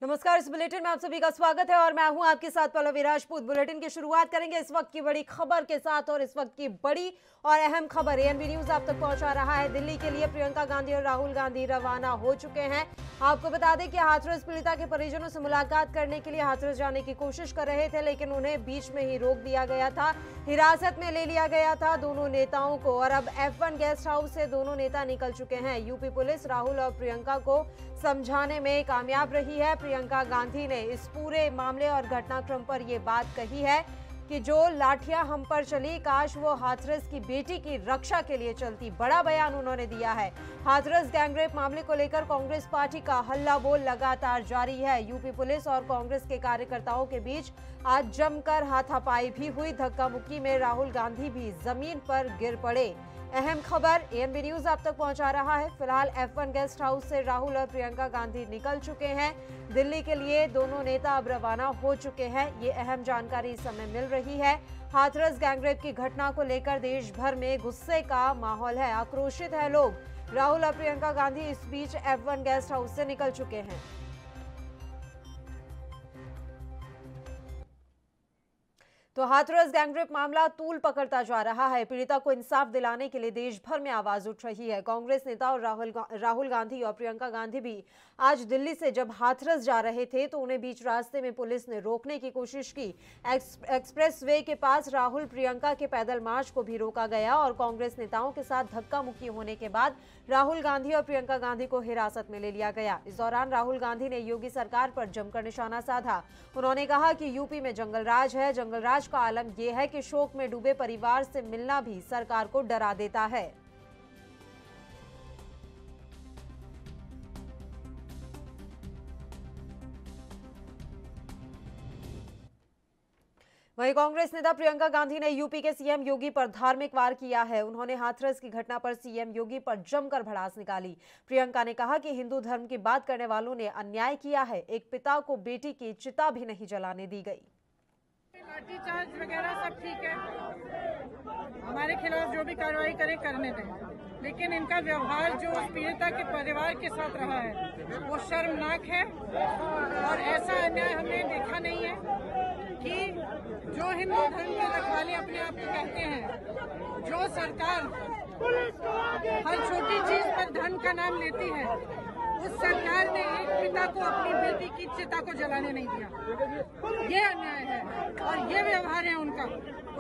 नमस्कार। इस बुलेटिन में आप सभी का स्वागत है और मैं हूं आपके साथ पल्लवी राजपूत। बुलेटिन की शुरुआत करेंगे इस वक्त की बड़ी खबर के साथ और इस वक्त की बड़ी और अहम खबर एएनबी न्यूज आप तक पहुंचा रहा है। दिल्ली के लिए प्रियंका गांधी और राहुल गांधी रवाना हो चुके हैं। आपको बता दें कि हाथरस पीड़िता के परिजनों से मुलाकात करने के लिए हाथरस जाने की कोशिश कर रहे थे, लेकिन उन्हें बीच में ही रोक दिया गया था, हिरासत में ले लिया गया था दोनों नेताओं को। और अब F1 गेस्ट हाउस से दोनों नेता निकल चुके हैं। यूपी पुलिस राहुल और प्रियंका को समझाने में कामयाब रही है। प्रियंका गांधी ने इस पूरे मामले और घटनाक्रम पर यह बात कही है कि जो लाठियां हम पर चली, काश वो हाथरस की बेटी की रक्षा के लिए चलती। बड़ा बयान उन्होंने दिया है। हाथरस गैंगरेप मामले को लेकर कांग्रेस पार्टी का हल्ला बोल लगातार जारी है। यूपी पुलिस और कांग्रेस के कार्यकर्ताओं के बीच आज जमकर हाथापाई भी हुई। धक्का मुक्की में राहुल गांधी भी जमीन पर गिर पड़े। अहम खबर एएनबी न्यूज आप तक पहुंचा रहा है। फिलहाल F1 गेस्ट हाउस से राहुल और प्रियंका गांधी निकल चुके हैं। दिल्ली के लिए दोनों नेता अब रवाना हो चुके हैं। ये अहम जानकारी इस समय मिल रही है। हाथरस गैंगरेप की घटना को लेकर देश भर में गुस्से का माहौल है, आक्रोशित है लोग। राहुल और प्रियंका गांधी इस बीच F1 गेस्ट हाउस से निकल चुके हैं। तो हाथरस गैंगरेप मामला तूल पकड़ता जा रहा है। पीड़िता को इंसाफ दिलाने के लिए देश भर में आवाज उठ रही है। कांग्रेस नेता और राहुल गांधी और प्रियंका गांधी भी आज दिल्ली से जब हाथरस जा रहे थे तो उन्हें बीच रास्ते में पुलिस ने रोकने की कोशिश की। एक्सप्रेस वे के पास राहुल प्रियंका के पैदल मार्च को भी रोका गया और कांग्रेस नेताओं के साथ धक्का मुक्की होने के बाद राहुल गांधी और प्रियंका गांधी को हिरासत में ले लिया गया। इस दौरान राहुल गांधी ने योगी सरकार पर जमकर निशाना साधा। उन्होंने कहा कि यूपी में जंगल राज है। जंगल राज का आलम यह है कि शोक में डूबे परिवार से मिलना भी सरकार को डरा देता है। वहीं कांग्रेस नेता प्रियंका गांधी ने यूपी के सीएम योगी पर धार्मिक वार किया है। उन्होंने हाथरस की घटना पर सीएम योगी पर जमकर भड़ास निकाली। प्रियंका ने कहा कि हिंदू धर्म की बात करने वालों ने अन्याय किया है। एक पिता को बेटी की चिता भी नहीं जलाने दी गई। लाठीचार्ज वगैरह सब ठीक है, हमारे खिलाफ जो भी कार्रवाई करे करने दें, लेकिन इनका व्यवहार जो उस पीड़िता के परिवार के साथ रहा है वो शर्मनाक है। और ऐसा अन्याय हमने देखा नहीं है कि जो हिंदू धर्म के रखवाले अपने आप को कहते हैं, जो सरकार हर छोटी चीज पर धर्म का नाम लेती है, उस सरकार ने एक पिता को अपनी बेटी की चिता को जलाने नहीं दिया। ये अन्याय है और ये व्यवहार है उनका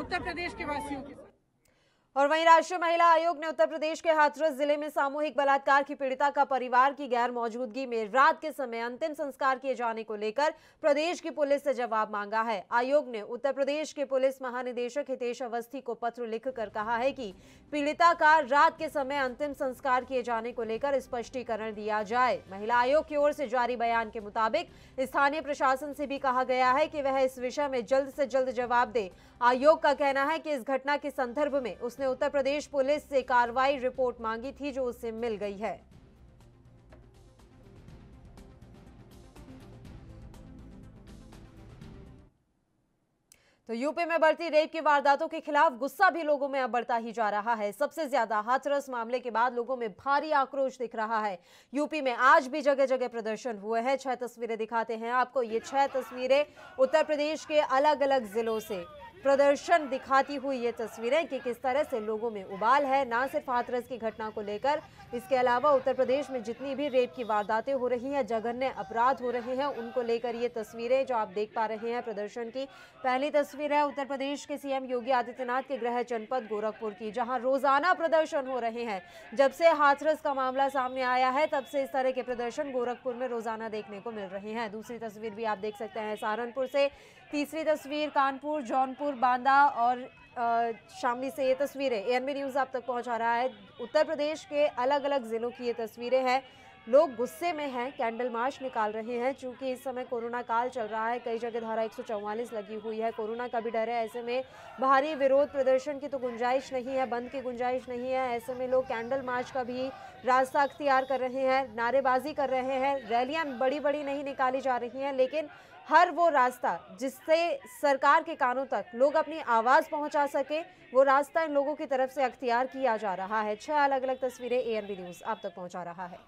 उत्तर प्रदेश के वासियों के साथ। और वहीं राष्ट्रीय महिला आयोग ने उत्तर प्रदेश के हाथरस जिले में सामूहिक बलात्कार की पीड़िता का परिवार की गैर मौजूदगी में रात के समय अंतिम संस्कार किए जाने को लेकर प्रदेश की पुलिस से जवाब मांगा है। आयोग ने उत्तर प्रदेश के पुलिस महानिदेशक हितेश अवस्थी को पत्र लिखकर कहा है कि पीड़िता का रात के समय अंतिम संस्कार किए जाने को लेकर स्पष्टीकरण दिया जाए। महिला आयोग की ओर से जारी बयान के मुताबिक स्थानीय प्रशासन से भी कहा गया है कि वह इस विषय में जल्द से जल्द जवाब दे। आयोग का कहना है कि इस घटना के संदर्भ में उसने उत्तर प्रदेश पुलिस से कार्रवाई रिपोर्ट मांगी थी, जो उससे मिल गई है। तो यूपी में बढ़ती रेप की वारदातों के खिलाफ गुस्सा भी लोगों में अब बढ़ता ही जा रहा है। सबसे ज्यादा हाथरस मामले के बाद लोगों में भारी आक्रोश दिख रहा है। यूपी में आज भी जगह जगह प्रदर्शन हुए हैं। 6 तस्वीरें दिखाते हैं आपको। ये 6 तस्वीरें उत्तर प्रदेश के अलग अलग जिलों से प्रदर्शन दिखाती हुई ये तस्वीरें कि किस तरह से लोगों में उबाल है, ना सिर्फ हाथरस की घटना को लेकर, इसके अलावा उत्तर प्रदेश में जितनी भी रेप की वारदातें हो रही हैं, जघन्य अपराध हो रहे हैं, उनको लेकर ये तस्वीरें जो आप देख पा रहे हैं प्रदर्शन की। पहली तस्वीर है उत्तर प्रदेश के सीएम योगी आदित्यनाथ के गृह जनपद गोरखपुर की, जहां रोजाना प्रदर्शन हो रहे हैं। जब से हाथरस का मामला सामने आया है तब से इस तरह के प्रदर्शन गोरखपुर में रोजाना देखने को मिल रहे हैं। दूसरी तस्वीर भी आप देख सकते हैं सहारनपुर से। तीसरी तस्वीर कानपुर, जौनपुर, बांदा और शामली से ये तस्वीरें एएनबी न्यूज आप तक पहुंचा रहा है। उत्तर प्रदेश के अलग अलग जिलों की ये तस्वीरें हैं। लोग गुस्से में हैं, कैंडल मार्च निकाल रहे हैं। चूंकि इस समय कोरोना काल चल रहा है, कई जगह धारा 144 लगी हुई है, कोरोना का भी डर है। ऐसे में भारी विरोध प्रदर्शन की तो गुंजाइश नहीं है, बंद की गुंजाइश नहीं है। ऐसे में लोग कैंडल मार्च का भी रास्ता अख्तियार कर रहे हैं, नारेबाजी कर रहे हैं। रैलियां बड़ी बड़ी नहीं निकाली जा रही हैं, लेकिन हर वो रास्ता जिससे सरकार के कानों तक लोग अपनी आवाज पहुंचा सके, वो रास्ता इन लोगों की तरफ से अख्तियार किया जा रहा है। 6 अलग अलग तस्वीरें एएनबी न्यूज आप तक पहुंचा रहा है।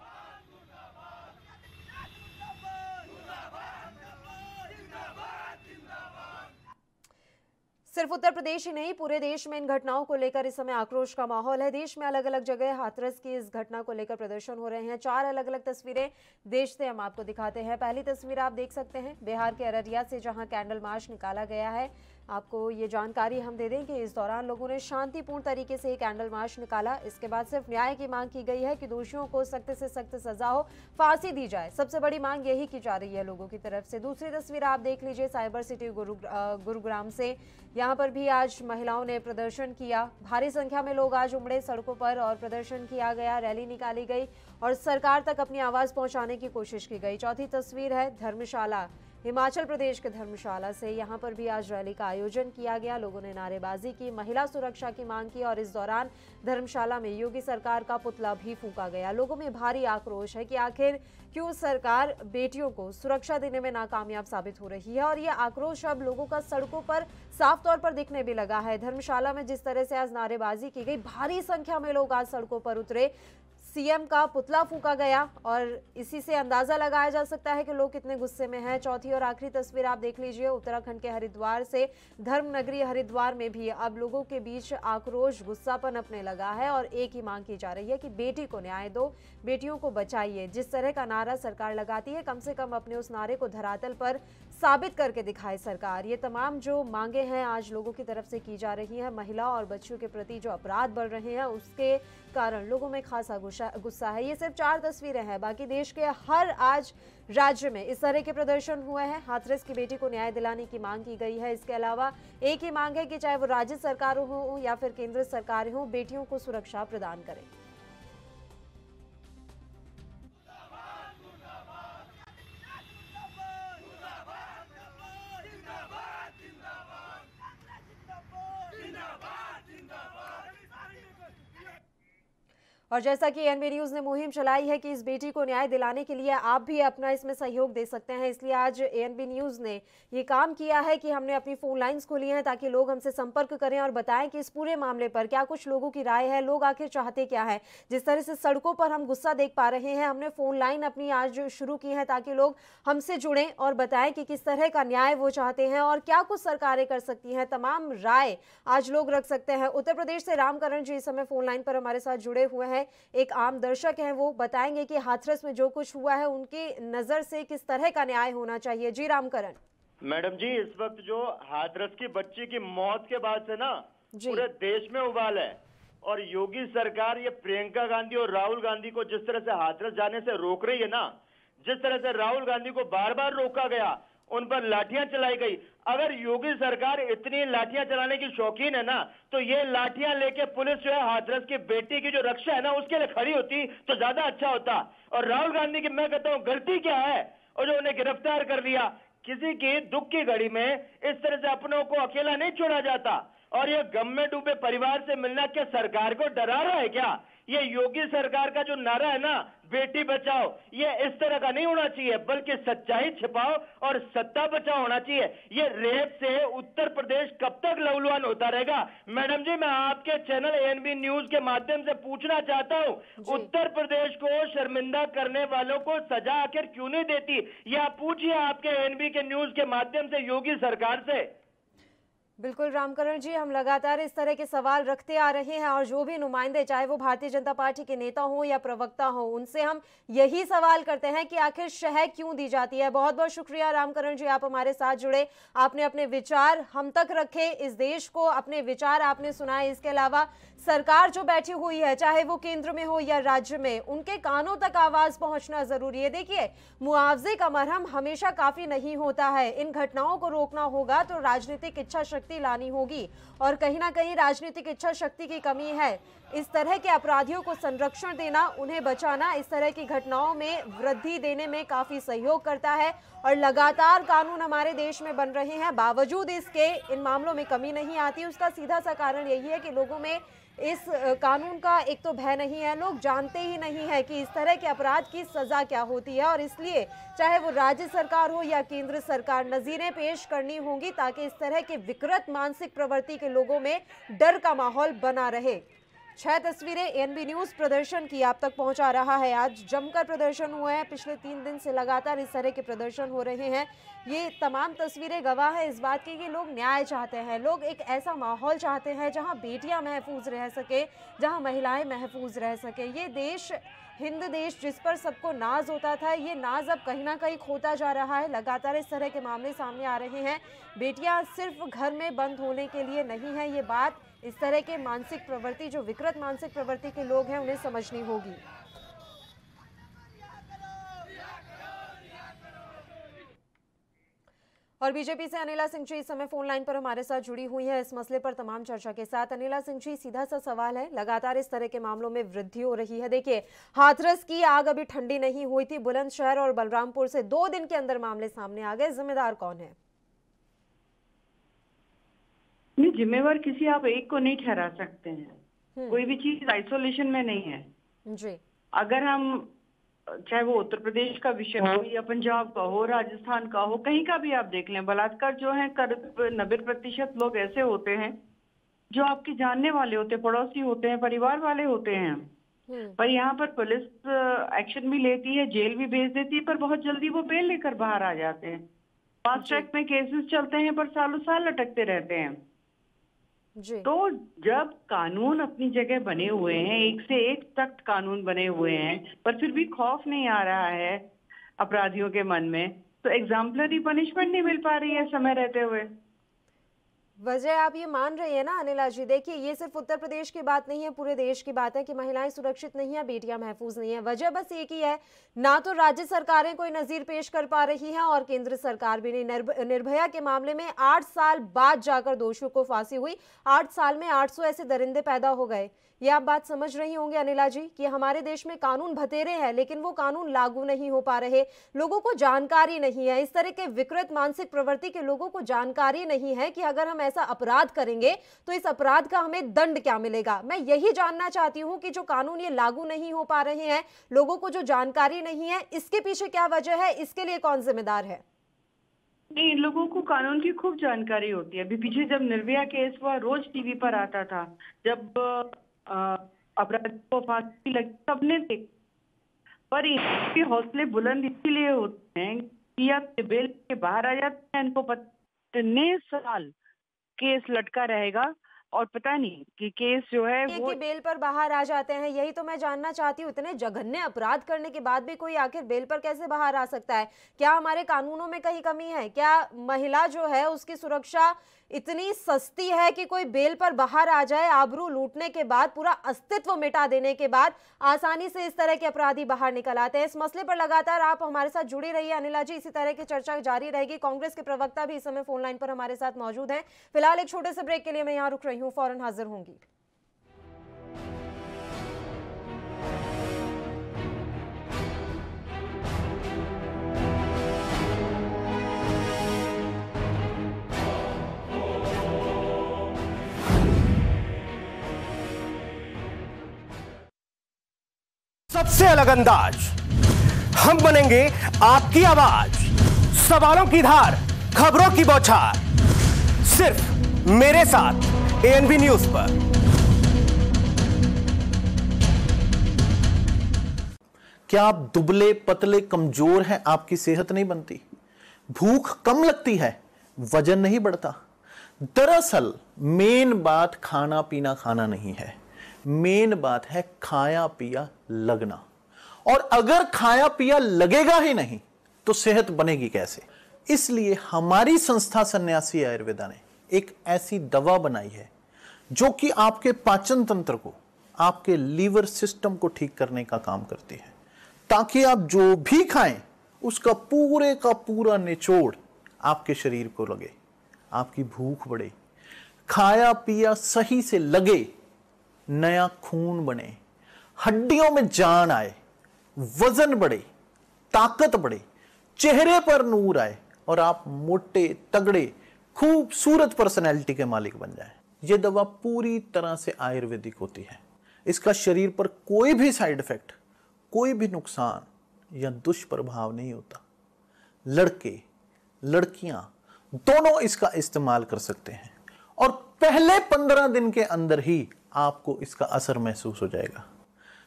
सिर्फ उत्तर प्रदेश ही नहीं, पूरे देश में इन घटनाओं को लेकर इस समय आक्रोश का माहौल है। देश में अलग अलग जगह हाथरस की इस घटना को लेकर प्रदर्शन हो रहे हैं। 4 अलग अलग तस्वीरें देश से हम आपको दिखाते हैं। पहली तस्वीर आप देख सकते हैं बिहार के अररिया से, जहां कैंडल मार्च निकाला गया है। आपको ये जानकारी हम दे दें कि इस दौरान लोगों ने शांतिपूर्ण तरीके से कैंडल मार्च निकाला। इसके बाद सिर्फ न्याय की मांग की गई है कि दोषियों को सख्त से सख्त सजा हो, फांसी दी जाए। सबसे बड़ी मांग यही की जा रही है लोगों की तरफ से। दूसरी तस्वीर आप देख लीजिए साइबर सिटी गुरुग्राम से। यहाँ पर भी आज महिलाओं ने प्रदर्शन किया। भारी संख्या में लोग आज उमड़े सड़कों पर और प्रदर्शन किया गया, रैली निकाली गई और सरकार तक अपनी आवाज पहुंचाने की कोशिश की गई। चौथी तस्वीर है धर्मशाला, हिमाचल प्रदेश के धर्मशाला से। यहाँ पर भी आज रैली का आयोजन किया गया। लोगों ने नारेबाजी की, महिला सुरक्षा की मांग की और इस दौरान धर्मशाला में योगी सरकार का पुतला भी फूंका गया। लोगों में भारी आक्रोश है कि आखिर क्यों सरकार बेटियों को सुरक्षा देने में नाकामयाब साबित हो रही है और ये आक्रोश अब लोगों का सड़कों पर साफ तौर पर दिखने भी लगा है। धर्मशाला में जिस तरह से आज नारेबाजी की गई, भारी संख्या में लोग आज सड़कों पर उतरे, सीएम का पुतला फूंका गया और इसी से अंदाजा लगाया जा सकता है कि लोग कितने गुस्से में हैं। चौथी और आखिरी तस्वीर आप देख लीजिए उत्तराखंड के हरिद्वार से। धर्म नगरी हरिद्वार में भी अब लोगों के बीच आक्रोश, गुस्सा पनपने लगा है और एक ही मांग की जा रही है कि बेटी को न्याय दो, बेटियों को बचाइए। जिस तरह का नारा सरकार लगाती है, कम से कम अपने उस नारे को धरातल पर साबित करके दिखाए सरकार। ये तमाम जो मांगे हैं आज लोगों की तरफ से की जा रही हैं। महिला और बच्चों के प्रति जो अपराध बढ़ रहे हैं उसके कारण लोगों में खासा गुस्सा है। ये सिर्फ 4 तस्वीरें हैं, बाकी देश के हर आज राज्य में इस तरह के प्रदर्शन हुए हैं। हाथरस की बेटी को न्याय दिलाने की मांग की गई है। इसके अलावा एक ही मांग है कि चाहे वो राज्य सरकार हो या फिर केंद्र सरकार हो, बेटियों को सुरक्षा प्रदान करें। और जैसा कि एएनबी न्यूज ने मुहिम चलाई है कि इस बेटी को न्याय दिलाने के लिए आप भी अपना इसमें सहयोग दे सकते हैं, इसलिए आज एएनबी न्यूज ने ये काम किया है कि हमने अपनी फोन लाइंस खोली हैं ताकि लोग हमसे संपर्क करें और बताएं कि इस पूरे मामले पर क्या कुछ लोगों की राय है, लोग आखिर चाहते क्या है। जिस तरह से सड़कों पर हम गुस्सा देख पा रहे हैं, हमने फोन लाइन अपनी आज शुरू की है ताकि लोग हमसे जुड़ें और बताएं कि किस तरह का न्याय वो चाहते हैं और क्या कुछ सरकारें कर सकती हैं। तमाम राय आज लोग रख सकते हैं। उत्तर प्रदेश से रामकरण जी इस समय फोन लाइन पर हमारे साथ जुड़े हुए हैं। एक आम दर्शक हैं, वो बताएंगे कि हाथरस में जो कुछ हुआ है उनकी नजर से किस तरह का न्याय होना चाहिए। जी रामकरण। मैडम जी, इस वक्त जो हाथरस की बच्ची की मौत के बाद से ना पूरे देश में उबाल है और योगी सरकार ये प्रियंका गांधी और राहुल गांधी को जिस तरह से हाथरस जाने से रोक रही है ना, जिस तरह से राहुल गांधी को बार बार रोका गया, उन पर लाठियां चलाई गई। अगर योगी सरकार इतनी लाठियां चलाने की शौकीन है ना, तो ये लाठियां लेके पुलिस जो है हाथरस की बेटी की जो रक्षा है ना उसके लिए खड़ी होती तो ज्यादा अच्छा होता। और राहुल गांधी की मैं कहता हूँ गलती क्या है और जो उन्हें गिरफ्तार कर लिया। किसी की दुख की घड़ी में इस तरह से अपनों को अकेला नहीं छोड़ा जाता। और ये गम में डूबे परिवार से मिलना क्या सरकार को डरा रहा है क्या? ये योगी सरकार का जो नारा है ना, बेटी बचाओ, ये इस तरह का नहीं होना चाहिए, बल्कि सच्चाई छिपाओ और सत्ता बचाओ होना चाहिए। ये रेप से उत्तर प्रदेश कब तक लहूलुहान होता रहेगा? मैडम जी, मैं आपके चैनल एएनबी न्यूज के माध्यम से पूछना चाहता हूँ, उत्तर प्रदेश को शर्मिंदा करने वालों को सजा आखिर क्यों नहीं देती? ये आप पूछिए आपके एएनबी के न्यूज के माध्यम से योगी सरकार से। बिल्कुल रामकरण जी, हम लगातार इस तरह के सवाल रखते आ रहे हैं और जो भी नुमाइंदे, चाहे वो भारतीय जनता पार्टी के नेता हों या प्रवक्ता हों, उनसे हम यही सवाल करते हैं कि आखिर शह क्यों दी जाती है। बहुत बहुत शुक्रिया रामकरण जी, आप हमारे साथ जुड़े, आपने अपने विचार हम तक रखे, इस देश को अपने विचार आपने सुनाए। इसके अलावा सरकार जो बैठी हुई है, चाहे वो केंद्र में हो या राज्य में, उनके कानों तक आवाज पहुंचना जरूरी है। देखिए, मुआवजे का मरहम हमेशा काफी नहीं होता है। इन घटनाओं को रोकना होगा तो राजनीतिक इच्छा शक्ति लानी होगी और कहीं ना कहीं राजनीतिक इच्छा शक्ति की कमी है। इस तरह के अपराधियों को संरक्षण देना, उन्हें बचाना, इस तरह की घटनाओं में वृद्धि देने में काफी सहयोग करता है और लगातार कानून हमारे देश में बन रहे हैं, बावजूद इसके इन मामलों में कमी नहीं आती। उसका सीधा सा कारण यही है कि लोगों में इस कानून का एक तो भय नहीं है, लोग जानते ही नहीं है कि इस तरह के अपराध की सजा क्या होती है और इसलिए चाहे वो राज्य सरकार हो या केंद्र सरकार, नजीरें पेश करनी होंगी ताकि इस तरह के विकृत मानसिक प्रवृत्ति के लोगों में डर का माहौल बना रहे। 6 तस्वीरें एएनबी न्यूज प्रदर्शन की आप तक पहुंचा रहा है। आज जमकर प्रदर्शन हुए हैं, पिछले 3 दिन से लगातार इस तरह के प्रदर्शन हो रहे हैं। ये तमाम तस्वीरें गवाह है इस बात की कि लोग न्याय चाहते हैं, लोग एक ऐसा माहौल चाहते हैं जहां बेटियां महफूज रह सके, जहां महिलाएं महफूज रह सके। ये देश, हिंद देश जिस पर सबको नाज होता था, ये नाज अब कहीं ना कहीं खोता जा रहा है। लगातार इस तरह के मामले सामने आ रहे हैं। बेटियां सिर्फ घर में बंद होने के लिए नहीं है, ये बात इस तरह के मानसिक प्रवृत्ति, जो विकृत मानसिक प्रवृत्ति के लोग हैं, उन्हें समझनी होगी। और बीजेपी से अनिला सिंह जी इस समय फोन लाइन पर हमारे साथ जुड़ी हुई है इस मसले पर तमाम चर्चा के साथ। अनिला सिंह जी, सीधा सा सवाल है, लगातार इस तरह के मामलों में वृद्धि हो रही है। देखिए, हाथरस की आग अभी ठंडी नहीं हुई थी, बुलंदशहर और बलरामपुर से 2 दिन के अंदर मामले सामने आ गए। जिम्मेदार कौन है? नहीं, जिम्मेवार किसी आप एक को नहीं ठहरा सकते हैं। कोई भी चीज आइसोलेशन में नहीं है जी। अगर हम, चाहे वो उत्तर प्रदेश का विषय हो या पंजाब का हो, राजस्थान का हो, कहीं का भी आप देख लें, बलात्कार जो है 90% लोग ऐसे होते हैं जो आपके जानने वाले होते हैं, पड़ोसी होते हैं, परिवार वाले होते हैं। पर यहाँ पर पुलिस एक्शन भी लेती है, जेल भी भेज देती है, पर बहुत जल्दी वो बेल लेकर बाहर आ जाते हैं। फास्ट ट्रैक में केसेस चलते हैं पर सालों साल लटकते रहते हैं। जी। तो जब कानून अपनी जगह बने हुए हैं, एक से एक सख्त कानून बने हुए हैं, पर फिर भी खौफ नहीं आ रहा है अपराधियों के मन में, तो एग्जाम्पलरी पनिशमेंट नहीं मिल पा रही है समय रहते हुए। वजह आप ये मान रही है ना अनिला जी? देखिए, ये सिर्फ उत्तर प्रदेश की बात नहीं है, पूरे देश की बात है कि महिलाएं सुरक्षित नहीं है, बेटियां महफूज नहीं है। वजह बस एक ही है, ना तो राज्य सरकारें कोई नजीर पेश कर पा रही हैं और केंद्र सरकार भी नहीं। निर्भया के मामले में 8 साल बाद जाकर दोषियों को फांसी हुई। 8 साल में 800 ऐसे दरिंदे पैदा हो गए। ये आप बात समझ रही होंगे अनिला जी कि हमारे देश में कानून बतेरे हैं, लेकिन वो कानून लागू नहीं हो पा रहे। लोगों को जानकारी नहीं है, इस तरह के विकृत मानसिक प्रवृत्ति के लोगों को जानकारी नहीं है कि अगर हम ऐसा अपराध करेंगे तो इस अपराध का हमें दंड क्या मिलेगा। मैं यही जानना चाहती हूं कि जो कानून ये लागू नहीं हो पा रहे हैं, लोगों को जो जानकारी नहीं है, इसके पीछे क्या वजह है, इसके लिए कौन जिम्मेदार है? नहीं, लोगों को कानून की खूब जानकारी होती है। अभी पीछे जब निर्भया केस हुआ, रोज टीवी पर आता था, जब अपराधी को फांसी लगी सबने देखा, पर इनके हौसले बुलंद इसीलिए होते हैं कि या बेल के बाहर आ जाते हैं, इनको इतने साल केस लटका रहेगा और पता नहीं कि केस जो है वो कि बेल पर बाहर आ जाते हैं। यही तो मैं जानना चाहती हूँ, इतने जघन्य अपराध करने के बाद भी कोई आखिर बेल पर कैसे बाहर आ सकता है? क्या हमारे कानूनों में कहीं कमी है? क्या महिला जो है उसकी सुरक्षा इतनी सस्ती है कि कोई बेल पर बाहर आ जाए, आबरू लूटने के बाद, पूरा अस्तित्व मिटा देने के बाद आसानी से इस तरह के अपराधी बाहर निकल आते हैं? इस मसले पर लगातार आप हमारे साथ जुड़ी रहिए अनिला जी, इसी तरह की चर्चा जारी रहेगी। कांग्रेस के प्रवक्ता भी इस समय फोन लाइन पर हमारे साथ मौजूद हैं। फिलहाल एक छोटे से ब्रेक के लिए मैं यहाँ रुक रही हूँ, फौरन हाजिर होंगी। सबसे अलग अंदाज, हम बनेंगे आपकी आवाज, सवालों की धार, खबरों की बौछार, सिर्फ मेरे साथ एएनबी न्यूज पर। क्या आप दुबले पतले कमजोर हैं, आपकी सेहत नहीं बनती, भूख कम लगती है, वजन नहीं बढ़ता? दरअसल मेन बात खाना पीना खाना नहीं है, मेन बात है खाया पिया लगना। और अगर खाया पिया लगेगा ही नहीं तो सेहत बनेगी कैसे? इसलिए हमारी संस्था सन्यासी आयुर्वेदा ने एक ऐसी दवा बनाई है जो कि आपके पाचन तंत्र को, आपके लीवर सिस्टम को ठीक करने का काम करती है, ताकि आप जो भी खाएं उसका पूरे का पूरा निचोड़ आपके शरीर को लगे, आपकी भूख बढ़े, खाया पिया सही से लगे, नया खून बने, हड्डियों में जान आए, वजन बढ़े, ताकत बढ़े, चेहरे पर नूर आए और आप मोटे तगड़े खूबसूरत पर्सनैलिटी के मालिक बन जाएं। यह दवा पूरी तरह से आयुर्वेदिक होती है। इसका शरीर पर कोई भी साइड इफेक्ट, कोई भी नुकसान या दुष्प्रभाव नहीं होता। लड़के लड़कियां दोनों इसका इस्तेमाल कर सकते हैं और पहले 15 दिन के अंदर ही आपको इसका असर महसूस हो जाएगा।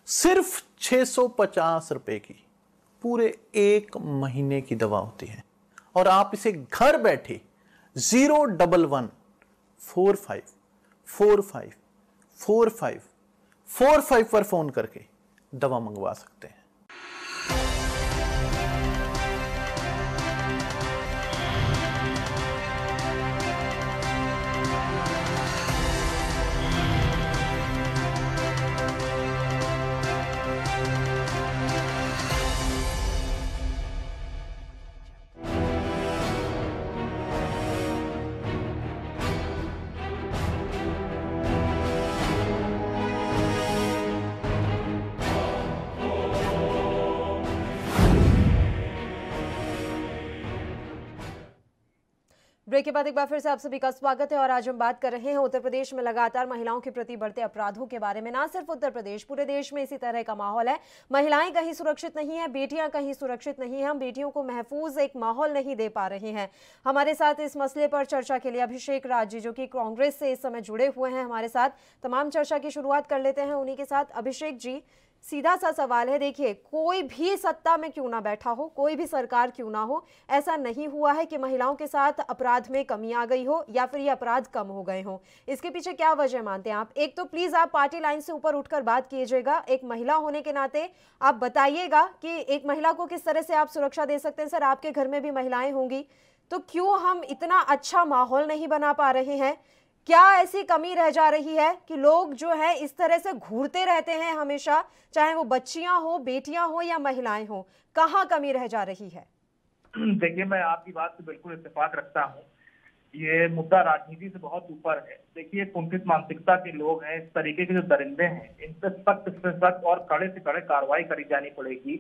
सिर्फ 650 रुपए की पूरे 1 महीने की दवा होती है और आप इसे घर बैठे 01145454545 पर फोन करके दवा मंगवा सकते हैं। ब्रेक के बाद एक बार फिर से आप सभी का स्वागत है और आज हम बात कर रहे हैं उत्तर प्रदेश में लगातार महिलाओं के प्रति बढ़ते अपराधों के बारे में। ना सिर्फ उत्तर प्रदेश, पूरे देश में इसी तरह का माहौल है। महिलाएं कहीं सुरक्षित नहीं है, बेटियां कहीं सुरक्षित नहीं है। हम बेटियों को महफूज एक माहौल नहीं दे पा रहे हैं। हमारे साथ इस मसले पर चर्चा के लिए अभिषेक राज जी, जो कि कांग्रेस से इस समय जुड़े हुए हैं, हमारे साथ। तमाम चर्चा की शुरुआत कर लेते हैं उन्हीं के साथ। अभिषेक जी, सीधा सा सवाल है, देखिए, कोई भी सत्ता में क्यों ना बैठा हो, कोई भी सरकार क्यों ना हो, ऐसा नहीं हुआ है कि महिलाओं के साथ अपराध में कमी आ गई हो या फिर ये अपराध कम हो गए हो। इसके पीछे क्या वजह मानते हैं आप? एक तो प्लीज आप पार्टी लाइन से ऊपर उठकर बात कीजिएगा। एक महिला होने के नाते आप बताइएगा कि एक महिला को किस तरह से आप सुरक्षा दे सकते हैं। सर, आपके घर में भी महिलाएं होंगी, तो क्यों हम इतना अच्छा माहौल नहीं बना पा रहे हैं? क्या ऐसी कमी रह जा रही है कि लोग जो है इस तरह से घूरते रहते हैं हमेशा, चाहे वो बच्चियां हो, बेटियां हो या महिलाएं हो? कहाँ कमी रह जा रही है? देखिए, मैं आपकी बात से बिल्कुल इत्तेफाक रखता हूँ। ये मुद्दा राजनीति से बहुत ऊपर है। देखिए, कुंठित मानसिकता के लोग हैं, इस तरीके के जो दरिंदे हैं, इन पे सख्त से सख्त और कड़े से कड़े कार्रवाई करी जानी पड़ेगी।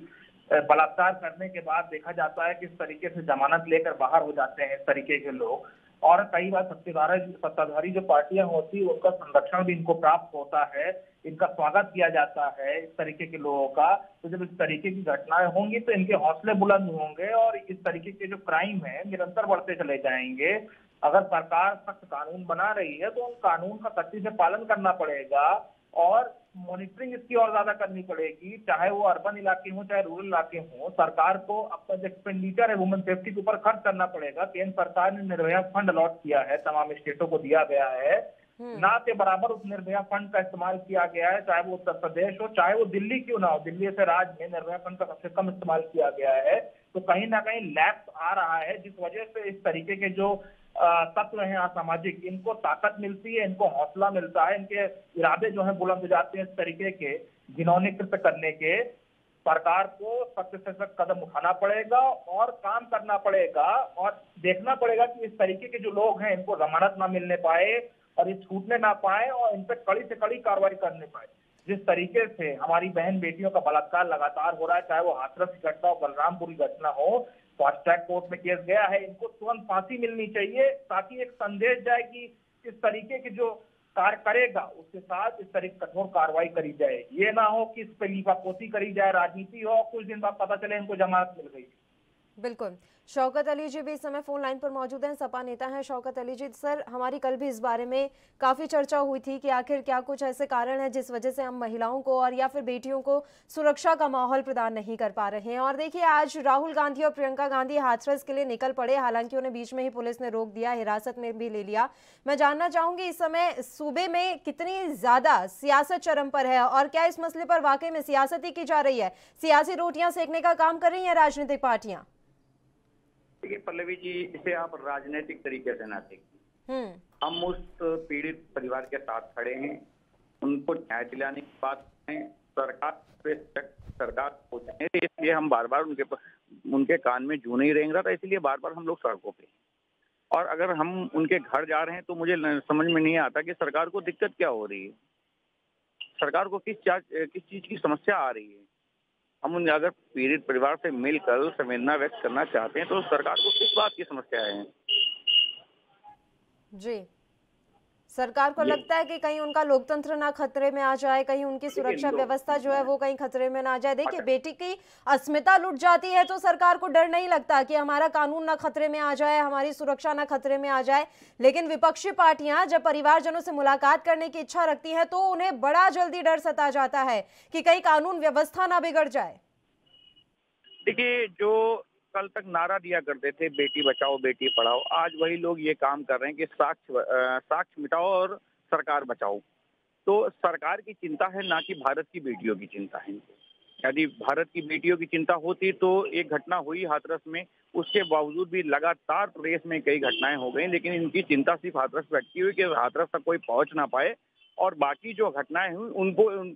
बलात्कार करने के बाद देखा जाता है कि इस तरीके से जमानत लेकर बाहर हो जाते हैं इस तरीके के लोग, और कई बार सत्ताधारी जो पार्टियां होती है उनका संरक्षण भी इनको प्राप्त होता है, इनका स्वागत किया जाता है इस तरीके के लोगों का। तो जब इस तरीके की घटनाएं होंगी तो इनके हौसले बुलंद होंगे और इस तरीके के जो क्राइम है निरंतर बढ़ते चले जाएंगे। अगर सरकार सख्त कानून बना रही है तो उन कानून का सख्ती से पालन करना पड़ेगा और मॉनिटरिंग इसकी और ज्यादा करनी पड़ेगी, चाहे वो अर्बन इलाके हों चाहे रूरल इलाके हों। सरकार को अपना जो एक्सपेंडिचर है वुमेन सेफ्टी के ऊपर खर्च करना पड़ेगा। केंद्र सरकार ने निर्भया फंड अलॉट किया है, तमाम स्टेटों को दिया गया है, ना के बराबर उस निर्भया फंड का इस्तेमाल किया गया है, चाहे वो उत्तर प्रदेश हो चाहे वो दिल्ली क्यों ना हो। दिल्ली से राज्य में निर्भया फंड का सबसे कम इस्तेमाल किया गया है। तो कहीं ना कहीं लैप्स आ रहा है, जिस वजह से इस तरीके के जो तत्व हैं असामाजिक, इनको ताकत मिलती है, इनको हौसला मिलता है, इनके इरादे जो हैं बुलंद हो जाते हैं इस तरीके के घिनौने कृत्य करने के। सरकार को सख्त से सख्त कदम उठाना पड़ेगा और काम करना पड़ेगा और देखना पड़ेगा कि इस तरीके के जो लोग हैं इनको जमानत ना मिलने पाए और ये छूटने ना पाए और इन पर कड़ी से कड़ी कार्रवाई करने पाए। जिस तरीके से हमारी बहन बेटियों का बलात्कार लगातार हो रहा है, चाहे वो हाथरस की घटना हो, बलरामपुर की घटना हो, फास्ट ट्रैक कोर्ट में केस गया है, इनको तुरंत फांसी मिलनी चाहिए ताकि एक संदेश जाए कि इस तरीके के जो कार्य करेगा उसके साथ इस तरीके कठोर कार्रवाई करी जाए। ये ना हो कि इस पर लीपापोती करी जाए, राजनीति हो, कुछ दिन बाद पता चले इनको जमानत मिल गई। बिल्कुल। शौकत अली जी भी इस समय फोन लाइन पर मौजूद हैं, सपा नेता हैं। शौकत अली जी, सर, हमारी कल भी इस बारे में काफ़ी चर्चा हुई थी कि आखिर क्या कुछ ऐसे कारण हैं जिस वजह से हम महिलाओं को और या फिर बेटियों को सुरक्षा का माहौल प्रदान नहीं कर पा रहे हैं। और देखिए, आज राहुल गांधी और प्रियंका गांधी हाथरस के लिए निकल पड़े, हालांकि उन्हें बीच में ही पुलिस ने रोक दिया, हिरासत में भी ले लिया। मैं जानना चाहूंगी, इस समय सूबे में कितनी ज्यादा सियासत चरम पर है और क्या इस मसले पर वाकई में सियासत ही की जा रही है? सियासी रोटियां सेकने का काम कर रही हैं राजनीतिक पार्टियां? देखिए पल्लवी जी, इसे आप राजनीतिक तरीके से ना देखिए। हम उस पीड़ित परिवार के साथ खड़े हैं, उनको न्याय दिलाने की बात है, सरकार पहुंचाने, इसलिए हम बार बार उनके कान में जू नहीं रेंग रहा था, इसलिए बार बार हम लोग सड़कों पे। और अगर हम उनके घर जा रहे हैं तो मुझे समझ में नहीं आता कि सरकार को दिक्कत क्या हो रही है, सरकार को किस चीज की समस्या आ रही है। हम उन अगर पीड़ित परिवार से मिलकर संवेदना व्यक्त करना चाहते हैं तो सरकार को किस बात की समस्या है? जी, सरकार को लगता है कि कहीं उनका लोकतंत्र ना खतरे में आ जाए, कहीं उनकी सुरक्षा व्यवस्था जो है वो कहीं खतरे में ना आ जाए। देखिए, बेटी की अस्मिता लुट जाती है तो सरकार को डर नहीं लगता कि हमारा कानून ना खतरे में आ जाए, हमारी सुरक्षा ना खतरे में आ जाए। लेकिन विपक्षी पार्टियां जब परिवारजनों से मुलाकात करने की इच्छा रखती हैं तो उन्हें बड़ा जल्दी डर सता जाता है कि कहीं कानून व्यवस्था ना बिगड़ जाए। देखिए, जो कल तक नारा दिया करते थे बेटी बचाओ बेटी पढ़ाओ, आज वही लोग ये काम कर रहे हैं कि साक्ष्य मिटाओ और सरकार बचाओ। तो सरकार की चिंता है, ना कि भारत की बेटियों की चिंता है। यदि भारत की बेटियों की चिंता होती तो एक घटना हुई हाथरस में, उसके बावजूद भी लगातार प्रदेश में कई घटनाएं हो गई, लेकिन इनकी चिंता सिर्फ हाथरस पे अटकी हुई कि हाथरस तक कोई पहुंच ना पाए, और बाकी जो घटनाएं हुई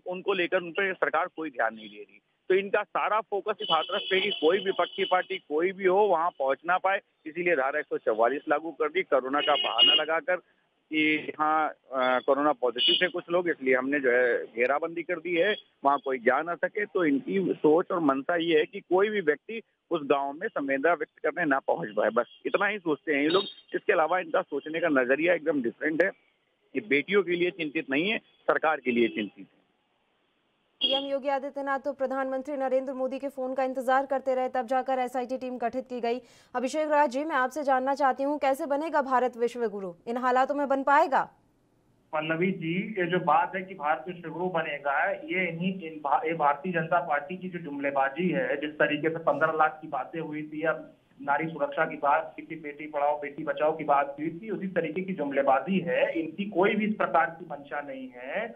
उनको लेकर उन पर सरकार कोई ध्यान नहीं दे रही। तो इनका सारा फोकस इस हाथरस पे कि कोई विपक्षी पार्टी कोई भी हो वहां पहुंच ना पाए, इसीलिए धारा 144 लागू कर दी, कोरोना का बहाना लगाकर कि यहाँ कोरोना पॉजिटिव थे कुछ लोग, इसलिए हमने जो है घेराबंदी कर दी है, वहाँ कोई जा ना सके। तो इनकी सोच और मंशा ये है कि कोई भी व्यक्ति उस गांव में संवेदना व्यक्त करने ना पहुंच पाए, बस इतना ही सोचते हैं ये लोग। इसके अलावा इनका सोचने का नजरिया एकदम डिफरेंट है। ये बेटियों के लिए चिंतित नहीं है, सरकार के लिए चिंतित है। पीएम योगी आदित्यनाथ तो प्रधानमंत्री नरेंद्र मोदी के फोन का इंतजार करते रहे, तब जाकर एसआईटी टीम गठित की गई। अभिषेक राज जी, मैं आपसे जानना चाहती हूं, कैसे बनेगा भारत विश्व गुरु? इन हालातों में बन पाएगा? पल्लवी जी, ये जो बात है कि भारत विश्व गुरु बनेगा, ये भारतीय जनता पार्टी की जो जुमलेबाजी है, जिस तरीके से 15 लाख की बातें हुई थी, अब नारी सुरक्षा की बात की थी, बेटी पढ़ाओ बेटी बचाओ की बात हुई थी, उसी तरीके की जुमलेबाजी है। इनकी कोई भी इस प्रकार की मंशा नहीं है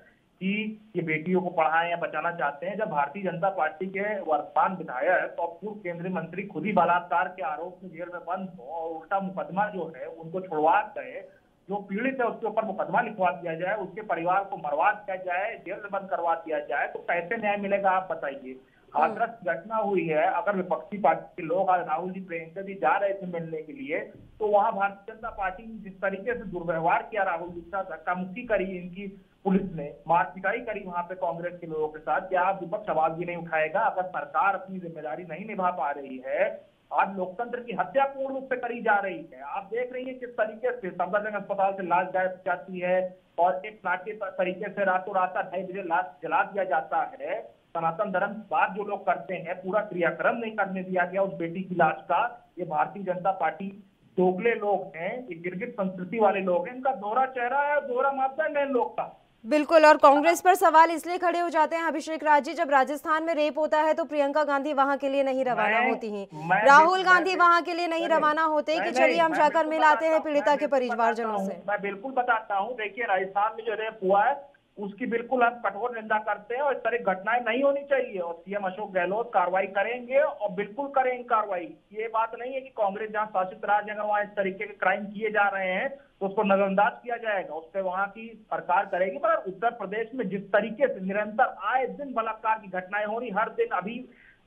कि ये बेटियों को पढ़ाएं या बचाना चाहते हैं। जब भारतीय जनता पार्टी के वर्तमान विधायक और पूर्व केंद्रीय मंत्री खुद ही बलात्कार के आरोप में जेल में बंद हो और उल्टा मुकदमा जो है उनको छुड़वा गए, जो पीड़ित है उसके ऊपर मुकदमा लिखवा दिया जाए, उसके परिवार को मरवा दिया जाए, जेल में बंद करवा दिया जाए, तो कैसे न्याय मिलेगा आप बताइए। हाथरस घटना हुई है, अगर विपक्षी पार्टी के लोग आज राहुल जी प्रियंका जी जा रहे थे मिलने के लिए, तो वहां भारतीय जनता पार्टी ने जिस तरीके से दुर्व्यवहार किया राहुल जी के साथ, धक्का मुक्की करी इनकी पुलिस ने, मार पिटाई करी वहां पे कांग्रेस के लोगों के साथ, क्या विपक्ष आवाज भी नहीं उठाएगा? अगर सरकार अपनी जिम्मेदारी नहीं निभा पा रही है, आज लोकतंत्र की हत्या पूर्ण रूप से करी जा रही है। आप देख रही है किस तरीके से सफदरजंग अस्पताल से लाश गायब जाती है और एक नाट्य तरीके से रातों रात 2:30 बजे लाश जला दिया जाता है। सनातन धर्म की बात जो लोग करते हैं, पूरा क्रियाक्रम नहीं करने दिया गया उस बेटी की लाश का। ये भारतीय जनता पार्टी दोगले लोग हैं, ये गिरगिट संस्कृति वाले लोग हैं, इनका दोहरा चेहरा है, दोहरा मापदंड है लोग का। बिल्कुल, और कांग्रेस पर सवाल इसलिए खड़े हो जाते हैं अभिषेक राज जी, जब राजस्थान में रेप होता है तो प्रियंका गांधी वहां के लिए नहीं रवाना होती हैं, राहुल गांधी वहां के लिए नहीं रवाना होते कि चलिए हम जाकर मिलाते हैं पीड़िता के परिवारजनों से। मैं बिल्कुल बताता हूँ, देखिए राजस्थान में जो रेप हुआ है उसकी बिल्कुल हम कठोर निंदा करते हैं और इस तरह घटनाएं नहीं होनी चाहिए, और सीएम अशोक गहलोत कार्रवाई करेंगे और बिल्कुल करेंगे कार्रवाई। ये बात नहीं है कि कांग्रेस जहां शासित राज्य अगर वहां इस तरीके के क्राइम किए जा रहे हैं तो उसको नजरअंदाज किया जाएगा, उस पर वहां की सरकार करेगी। पर उत्तर प्रदेश में जिस तरीके से निरंतर आए दिन बलात्कार की घटनाएं हो रही, हर दिन, अभी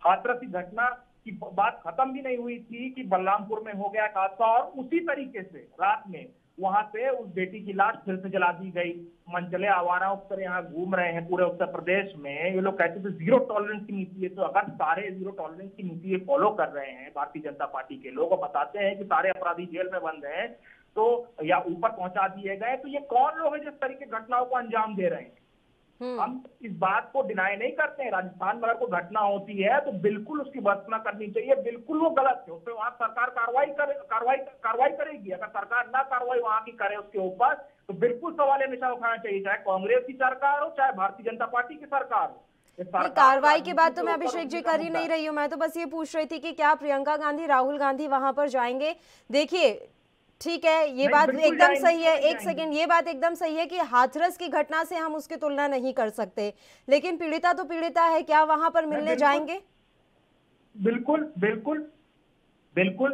हाथरस की घटना की बात खत्म भी नहीं हुई थी कि बलरामपुर में हो गया हादसा, और उसी तरीके से रात में वहां पे उस बेटी की लाश फिर से जला दी गई। मनचले आवारा उत्तर यहाँ घूम रहे हैं पूरे उत्तर प्रदेश में। ये लोग कहते थे जीरो टॉलरेंस की नीति है, तो अगर सारे जीरो टॉलरेंस की नीति ये फॉलो कर रहे हैं भारतीय जनता पार्टी के लोग और बताते हैं कि सारे अपराधी जेल में बंद हैं तो या ऊपर पहुंचा दिए गए, तो ये कौन लोग हैं जिस तरीके घटनाओं को अंजाम दे रहे हैं? हम इस बात को डिनाई नहीं करते हैं। राजस्थान में अगर कोई घटना होती है तो बिल्कुल उसकी भर्त्सना करनी चाहिए, बिल्कुल वो गलत है, उस पर वहां सरकार कार्रवाई करेगी। अगर सरकार ना कार्रवाई वहां की करे उसके ऊपर तो बिल्कुल सवाल निशान उठाना चाहिए, चाहे कांग्रेस की सरकार हो चाहे भारतीय जनता पार्टी की सरकार हो। कार्रवाई की बात तो मैं अभिषेक जी कर ही नहीं रही हूँ, मैं तो बस ये पूछ रही थी कि क्या प्रियंका गांधी राहुल गांधी वहां पर जाएंगे। देखिए ठीक है, ये बात एकदम सही है, एक सेकंड, ये बात एकदम सही है कि हाथरस की घटना से हम उसकी तुलना नहीं कर सकते, लेकिन पीड़िता तो पीड़िता है, क्या वहां पर मिलने जाएंगे? बिल्कुल बिल्कुल बिल्कुल,